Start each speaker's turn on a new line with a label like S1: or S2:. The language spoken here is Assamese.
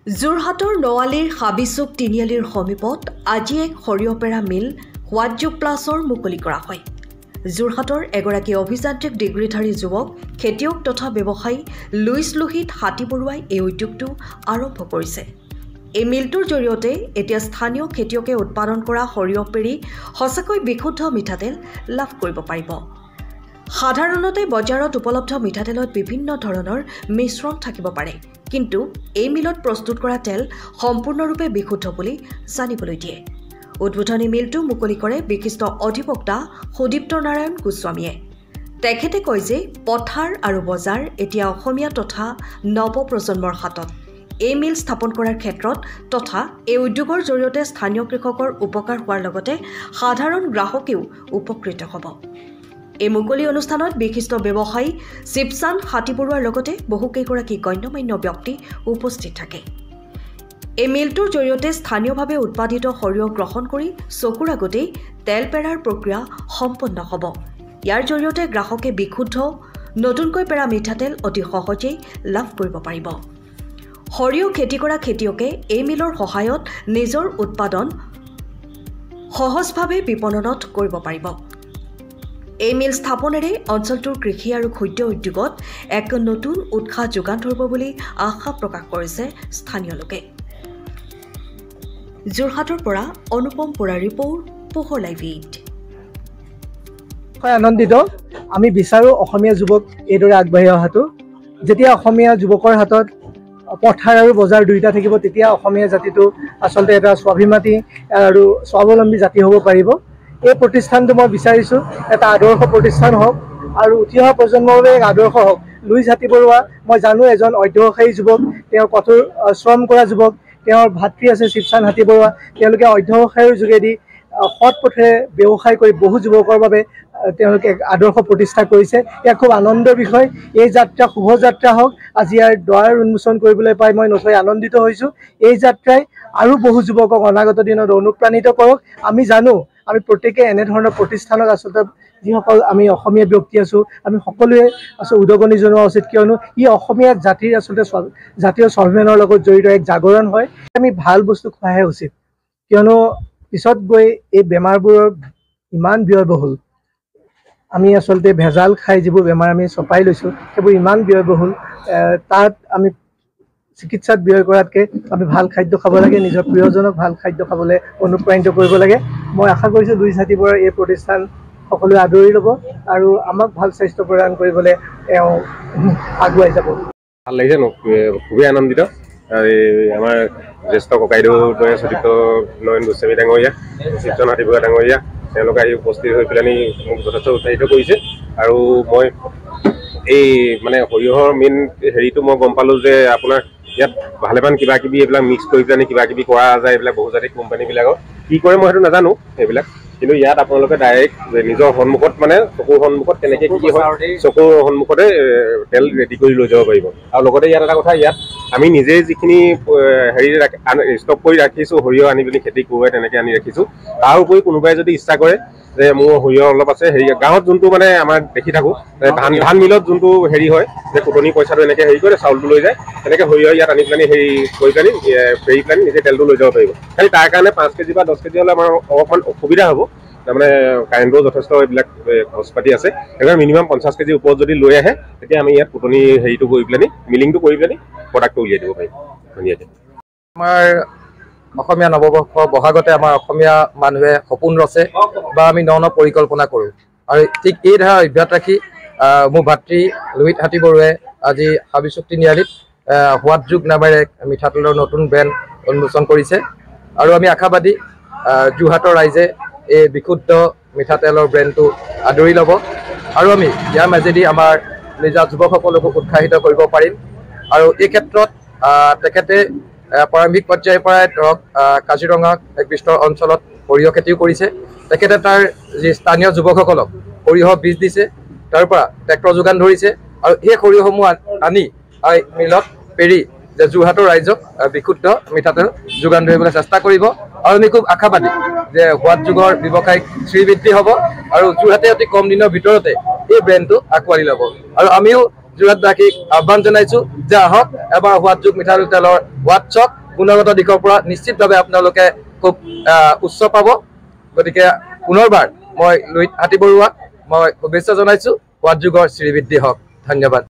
S1: যোৰহাটৰ নৱালীৰ হাবিচুক তিনিআলিৰ সমীপত আজি এক সৰিয়হ পেৰা মিল সোৱাদযোগ প্লাছৰ মুকলি কৰা হয়। যোৰহাটৰ এগৰাকী অভিযান্ত্ৰিক ডিগ্ৰীধাৰী যুৱক খেতিয়ক তথা ব্যৱসায়ী লুইচ লোহিত হাতীবৰুৱাই এই উদ্যোগটো আৰম্ভ কৰিছে। এই মিলটোৰ জৰিয়তে এতিয়া স্থানীয় খেতিয়কে উৎপাদন কৰা সৰিয়হ পেৰি সঁচাকৈ বিশুদ্ধ মিঠাতেল লাভ কৰিব পাৰিব। সাধাৰণতে বজাৰত উপলব্ধ মিঠাতেলত বিভিন্ন ধৰণৰ মিশ্ৰণ থাকিব পাৰে, কিন্তু এই মিলত প্ৰস্তুত কৰা তেল সম্পূৰ্ণৰূপে বিশুদ্ধ বুলি জানিবলৈ দিয়ে। উদ্বোধনী মিলটো মুকলি কৰে বিশিষ্ট অধিবক্তা সুদীপ্ত নাৰায়ণ গোস্বামীয়ে। তেখেতে কয় যে পথাৰ আৰু বজাৰ এতিয়া অসমীয়া তথা নৱপ্ৰজন্মৰ হাতত। এই মিল স্থাপন কৰাৰ ক্ষেত্ৰত তথা এই উদ্যোগৰ জৰিয়তে স্থানীয় কৃষকৰ উপকাৰ হোৱাৰ লগতে সাধাৰণ গ্ৰাহকেও উপকৃত হ'ব। এই মুকলি অনুষ্ঠানত বিশিষ্ট ব্যৱসায়ী শিৱচান্দ হাতীবৰুৱাৰ লগতে বহুকেইগৰাকী গণ্যমান্য ব্যক্তি উপস্থিত থাকে। এই মিলটোৰ জৰিয়তে স্থানীয়ভাৱে উৎপাদিত সৰিয়হ গ্ৰহণ কৰি চকুৰ আগতেই তেল পেৰাৰ প্ৰক্ৰিয়া সম্পন্ন হ'ব। ইয়াৰ জৰিয়তে গ্ৰাহকে বিশুদ্ধ নতুনকৈ পেৰা মিঠাতেল অতি সহজেই লাভ কৰিব পাৰিব। সৰিয়হ খেতি কৰা খেতিয়কে এই মিলৰ সহায়ত নিজৰ উৎপাদন সহজভাৱে বিপণনত কৰিব পাৰিব। এই মিল স্থাপনেৰে অঞ্চলটোৰ কৃষি আৰু ক্ষুদ্ৰ উদ্যোগত এক নতুন উৎসাহ যোগান ধৰিব বুলি আশা প্ৰকাশ কৰিছে স্থানীয় লোকে। যোৰহাটৰ পৰা অনুপম বৰাৰ ৰিপৰ্ট, পোহৰ লাইভ 8।
S2: আনন্দিত। আমি বিচাৰোঁ অসমীয়া যুৱক এইদৰে আগবাঢ়ি অহাটো। যেতিয়া অসমীয়া যুৱকৰ হাতত পথাৰ আৰু বজাৰ দুয়োটা থাকিব, তেতিয়া অসমীয়া জাতিটো আচলতে এটা স্বাভিমানী আৰু স্বাৱলম্বী জাতি হ'ব পাৰিব। এই প্ৰতিষ্ঠানটো মই বিচাৰিছোঁ এটা আদৰ্শ প্ৰতিষ্ঠান হওক আৰু উঠি অহা প্ৰজন্মৰ বাবে এক আদৰ্শ হওক। লুইচ হাতীবৰুৱা মই জানো এজন অধ্যৱসায়ী যুৱক, তেওঁ কঠোৰ শ্ৰম কৰা যুৱক। তেওঁৰ ভাতৃ আছে শিৱচান্দ হাতীবৰুৱা, তেওঁলোকে অধ্যৱসায়ৰ যোগেদি সৎ পথেৰে ব্যৱসায় কৰি বহু যুৱকৰ বাবে তেওঁলোকে এক আদৰ্শ প্ৰতিষ্ঠা কৰিছে। এয়া খুব আনন্দৰ বিষয়। এই যাত্ৰা শুভযাত্ৰা হওক। আজি ইয়াৰ দ্বাৰ উন্মোচন কৰিবলৈ পাই মই নথৈ আনন্দিত হৈছোঁ। এই যাত্ৰাই আৰু বহু যুৱকক অনাগত দিনত অনুপ্ৰাণিত কৰক। আমি জানো আমি প্ৰত্যেকে এনেধৰণৰ প্ৰতিষ্ঠানত আচলতে যিসকল আমি অসমীয়া ব্যক্তি আছোঁ, আমি সকলোৱে আচলতে উদগনি জনোৱা উচিত, কিয়নো ই অসমীয়া জাতিৰ আচলতে জাতীয় স্বাভিমানৰ লগত জড়িত এক জাগৰণ হয়। আমি ভাল বস্তু খোৱাহে উচিত, কিয়নো পিছত গৈ এই বেমাৰবোৰৰ ইমান ব্যয়বহুল। আমি আচলতে ভেজাল খাই যিবোৰ বেমাৰ আমি চপাই লৈছোঁ, সেইবোৰ ইমান ব্যয়বহুল। তাত আমি চিকিৎসাত ব্যয় কৰাতকৈ আমি ভাল খাদ্য খাব লাগে, নিজৰ প্ৰিয়জনক ভাল খাদ্য খাবলৈ অনুপ্ৰাণিত কৰিব লাগে। মই আশা কৰিছোঁ লুইচ হাতীবৰুৱাৰ এই প্ৰতিষ্ঠান সকলোৱে আদৰি ল'ব আৰু আমাক ভাল স্বাস্থ্য প্ৰদান কৰিবলৈ তেওঁ আগুৱাই যাব।
S3: ভাল লাগিছে, খুবেই আনন্দিত। আমাৰ জ্যেষ্ঠ ককাইদেউৰ দৰে সুদীপ্ত নয়ন গোস্বামী ডাঙৰীয়া, শিৱচান্দ হাতীবৰুৱা ডাঙৰীয়া, তেওঁলোকে আহি উপস্থিত হৈ পেলাই মোক যথেষ্ট উৎসাহিত কৰিছে। আৰু মই এই মানে সৰিয়হৰ মেইন হেৰিটো মই গম পালোঁ যে আপোনাৰ ইয়াত ভালেমান কিবা কিবি এইবিলাক মিক্স কৰি পেলাই কিবা কিবি কৰা যায়। এইবিলাক বহুজাতিক কোম্পানীবিলাকক কি কৰে মই সেইটো নাজানো সেইবিলাক, কিন্তু ইয়াত আপোনালোকে ডাইৰেক্ট নিজৰ সন্মুখত মানে চকুৰ সন্মুখত কেনেকৈ কি হয় চকুৰ সন্মুখতে তেল ৰেডি কৰি লৈ যাব পাৰিব। আৰু লগতে ইয়াত এটা কথা, ইয়াত আমি নিজেই যিখিনি হেৰি ষ্টক কৰি ৰাখিছোঁ সৰিয়হ আনি পিনি খেতি কৰোঁৱাই তেনেকৈ আনি ৰাখিছোঁ। তাৰ উপৰি কোনোবাই যদি ইচ্ছা কৰে যে মোৰ সৰিয়হ অলপ আছে, হেৰি গাঁৱত যোনটো মানে আমাৰ দেখি থাকোঁ ধান মিলত যোনটো হেৰি হয় যে কুটনি পইচাটো এনেকৈ হেৰি কৰে চাউলটো লৈ যায়, তেনেকৈ সৰিয়হ ইয়াত আনি পেলাই হেৰি কৰি পেলাই পেৰি পেলাই নিজে তেলটো লৈ যাব পাৰিব। খালি তাৰ কাৰণে 5 কেজি বা 10 কেজি হ'লে আমাৰ অকণমান অসুবিধা হ'ব। তাৰমানে কাৰেণ্টৰো যথেষ্ট এইবিলাক খৰচ পাতি আছে। সেইকাৰণে মিনিমাম 50 কেজিৰ ওপৰত যদি লৈ আহে, তেতিয়া আমি ইয়াত কুটনি হেৰিটো কৰি পেলাই মিলিংটো কৰি পেলাই প্ৰডাক্টটো উলিয়াই দিব পাৰিম ধুনীয়াকৈ।
S4: আমাৰ অসমীয়া নৱবৰ্ষ বহাগতে আমাৰ অসমীয়া মানুহে সপোন ৰচে বা আমি ন পৰিকল্পনা কৰোঁ, আৰু ঠিক এই ধাৰা অব্যাহত ৰাখি মোৰ ভাতৃ লোহিত হাতীবৰুৱাই আজি হাবিচুক তিনিআলিত সোৱাদযোগ নামেৰে মিঠাতেলৰ নতুন ব্ৰেণ্ড উন্মোচন কৰিছে। আৰু আমি আশাবাদী যোৰহাটৰ ৰাইজে এই বিশুদ্ধ মিঠাতেলৰ ব্ৰেণ্ডটো আদৰি ল'ব আৰু আমি ইয়াৰ মাজেদি আমাৰ নিজা যুৱকসকলকো উৎসাহিত কৰিব পাৰিম। আৰু এই ক্ষেত্ৰত তেখেতে প্ৰাৰম্ভিক পৰ্যায়ৰ পৰাই ধৰক কাজিৰঙা এক বিস্তৰ অঞ্চলত সৰিয়হ খেতিও কৰিছে। তেখেতে তাৰ যি স্থানীয় যুৱকসকলক সৰিয়হ বীজ দিছে, তাৰ পৰা ট্ৰেক্টৰ যোগান ধৰিছে আৰু সেই সৰিয়হসমূহ আনি মিলত পেৰি যে যোৰহাটৰ ৰাইজক বিশুদ্ধ মিঠাতেল যোগান ধৰিবলৈ চেষ্টা কৰিব। আৰু আমি খুব আশাবাদী যে সোৱাদযোগৰ ব্যৱসায়িক শ্ৰীবৃদ্ধি হ'ব আৰু যোৰহাটে অতি কম দিনৰ ভিতৰতে এই ব্ৰেণ্ডটো আঁকোৱালি ল'ব। আৰু আমিও যোৰহাটবাসীক আহ্বান জনাইছোঁ যে আহক এবাৰ সোৱাদ যোগ মিঠাতেল তেলৰ সোৱাদ চাওক গুণগত দিশৰ পৰা নিশ্চিতভাৱে আপোনালোকে খুব উচ্চ পাব গতিকে পুনৰবাৰ মই লোহিত হাতীবৰুৱাক মই শুভেচ্ছা জনাইছোঁ সোৱাদ যোগৰ শ্ৰীবৃদ্ধি হওক ধন্যবাদ